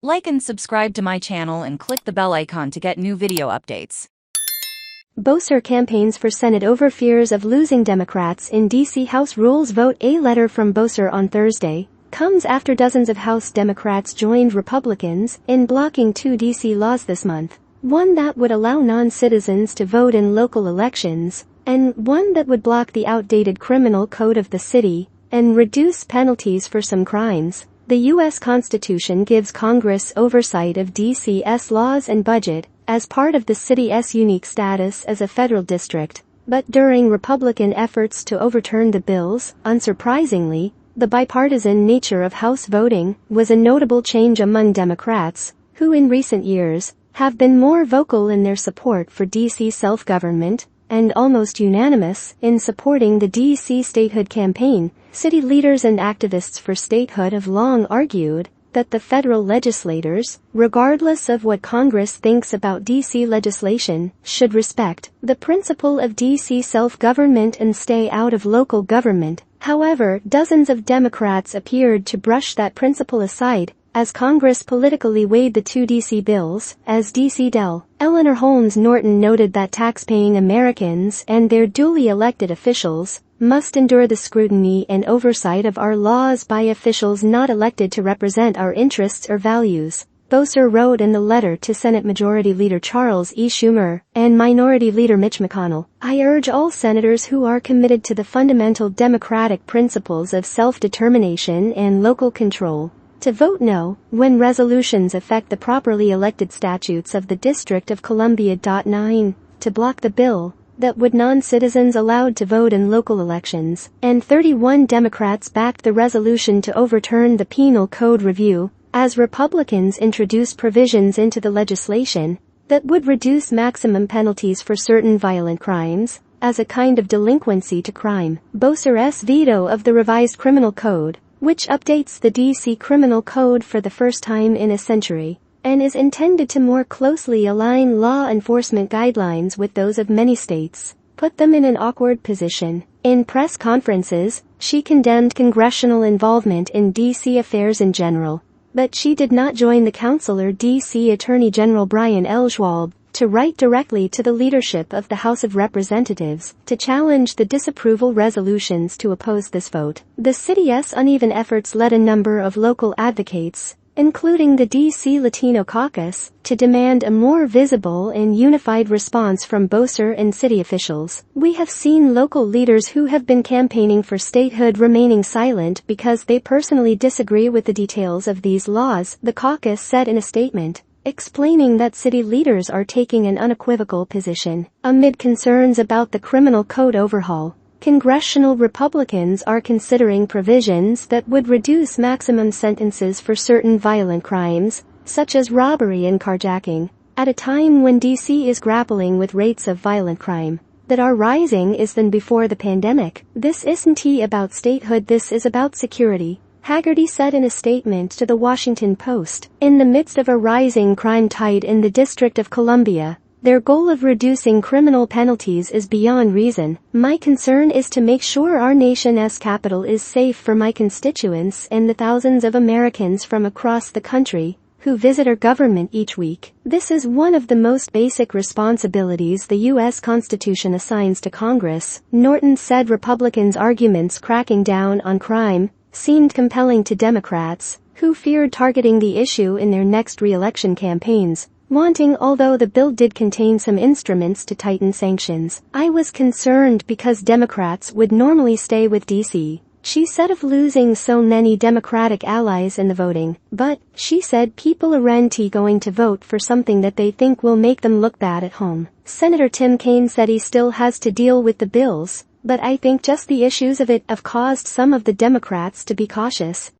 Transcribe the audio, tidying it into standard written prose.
Like and subscribe to my channel and click the bell icon to get new video updates. Bowser campaigns for Senate over fears of losing Democrats in D.C. House rules vote. A letter from Bowser on Thursday comes after dozens of House Democrats joined Republicans in blocking two D.C. laws this month. One that would allow non-citizens to vote in local elections, and one that would block the outdated criminal code of the city and reduce penalties for some crimes. The U.S. Constitution gives Congress oversight of D.C.'s laws and budget as part of the city's unique status as a federal district. But during Republican efforts to overturn the bills, unsurprisingly, the bipartisan nature of House voting was a notable change among Democrats, who in recent years have been more vocal in their support for D.C. self-government and almost unanimous in supporting the D.C. statehood campaign. City leaders and activists for statehood have long argued that the federal legislators, regardless of what Congress thinks about D.C. legislation, should respect the principle of D.C. self-government and stay out of local government. However, dozens of Democrats appeared to brush that principle aside as Congress politically weighed the two D.C. bills. As D.C. Del. Eleanor Holmes Norton noted that tax-paying Americans and their duly elected officials must endure the scrutiny and oversight of our laws by officials not elected to represent our interests or values. Bowser wrote in the letter to Senate Majority Leader Charles E. Schumer and Minority Leader Mitch McConnell, "I urge all senators who are committed to the fundamental democratic principles of self-determination and local control to vote no when resolutions affect the properly elected statutes of the District of Columbia. 9. To block the bill that would non-citizens allowed to vote in local elections." And 31 Democrats backed the resolution to overturn the penal code review, as Republicans introduced provisions into the legislation that would reduce maximum penalties for certain violent crimes as a kind of delinquency to crime. Bowser's veto of the revised criminal code, which updates the D.C. criminal code for the first time in a century and is intended to more closely align law enforcement guidelines with those of many states, put them in an awkward position. In press conferences, she condemned congressional involvement in D.C. affairs in general, but she did not join the counselor D.C. Attorney General Brian L. Schwab to write directly to the leadership of the House of Representatives to challenge the disapproval resolutions to oppose this vote. The city's uneven efforts led a number of local advocates, including the D.C. Latino Caucus, to demand a more visible and unified response from Bowser and city officials. "We have seen local leaders who have been campaigning for statehood remaining silent because they personally disagree with the details of these laws," the caucus said in a statement, explaining that city leaders are taking an unequivocal position. Amid concerns about the criminal code overhaul, congressional Republicans are considering provisions that would reduce maximum sentences for certain violent crimes, such as robbery and carjacking, at a time when D.C. is grappling with rates of violent crime that are rising than before the pandemic. "This isn't about statehood, this is about security," Hagerty said in a statement to the Washington Post. In the midst of a rising crime tide in the District of Columbia, their goal of reducing criminal penalties is beyond reason. "My concern is to make sure our nation's capital is safe for my constituents and the thousands of Americans from across the country who visit our government each week. This is one of the most basic responsibilities the U.S. Constitution assigns to Congress," Norton said. Republicans' arguments cracking down on crime seemed compelling to Democrats, who feared targeting the issue in their next re-election campaigns. Although the bill did contain some instruments to tighten sanctions, "I was concerned because Democrats would normally stay with D.C." she said, of losing so many Democratic allies in the voting. But, she said, people aren't going to vote for something that they think will make them look bad at home. Senator Tim Kaine said he still has to deal with the bills, but "I think just the issues of it have caused some of the Democrats to be cautious."